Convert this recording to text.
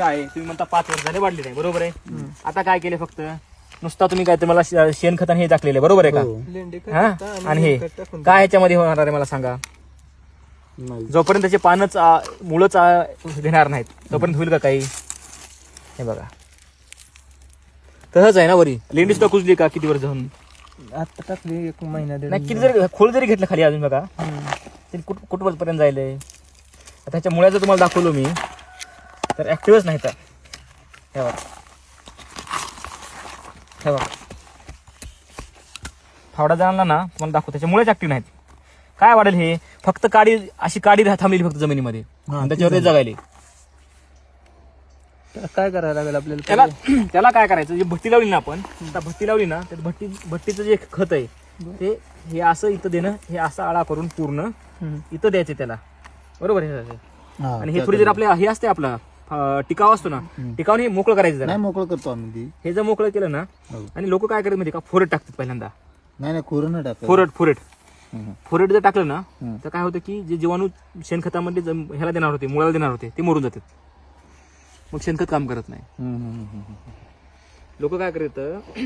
काय तुम्ही म्हणता 5 वर्ष झाले वाढली नाही, बरोबर आहे. आता काय केले फक्त नुसता तुम्ही काय तुम्हाला शेणखत हे टाकलेले, बरोबर आहे का. हा आणि हे काय ह्याच्यामध्ये होणार आहे मला सांगा. जोपर्यंत त्याचे पानच मुळच घेणार नाहीत तोपर्यंत होईल का काही. हे बघा तसंच आहे ना. वरी लेंडी सुद्धा कुजली का किती वर्ष जाऊन आता टाकली 1 महिना नाही. किती जरी खोल जरी घेतलं खाली अजून बघा तरी कुठपर्यंत जायलंय. आता ह्याच्या मुळ्याचं तुम्हाला दाखवलो मी तर ऍक्टिव्हच नाही. तर हे बघा हे बघा फावडा जाणला ना तुम्हाला दाखवतो त्याच्या मुळेच ऍक्टिव्ह नाहीत. काय वाढेल हे फक्त काडी अशी काडी थांबलेली फक्त जमिनीमध्ये त्याच्यावर ते जगायले. काय करायला लागेल आपल्याला. त्याला काय करायचं जी भट्टी लावली ना आपण भट्टी लावली ना त्या भट्टीचं जे खत आहे ते हे असं इथं देणं, हे असं आळा करून पूर्ण इथं द्यायचं त्याला, बरोबर आहे. आणि हे थोडी जर आपल्या हे असते आपला टिकाव असतो ना टिकावून हे मोकळं करायचं जरा. नाही मोकळं करतो आम्ही हे जर मोकळं केलं ना आणि लोक काय करतात माहिती का फोरेट टाकतात पहिल्यांदा. नाही खोरं न टाकत. फोरेट जर टाकलं ना तर काय होतं की जे जीवाणू शेणखतामध्ये ह्याला देणार होते मुळाला देणार होते ते मरून जातात. मग शेणखत काम करत नाही. लोक काय करतात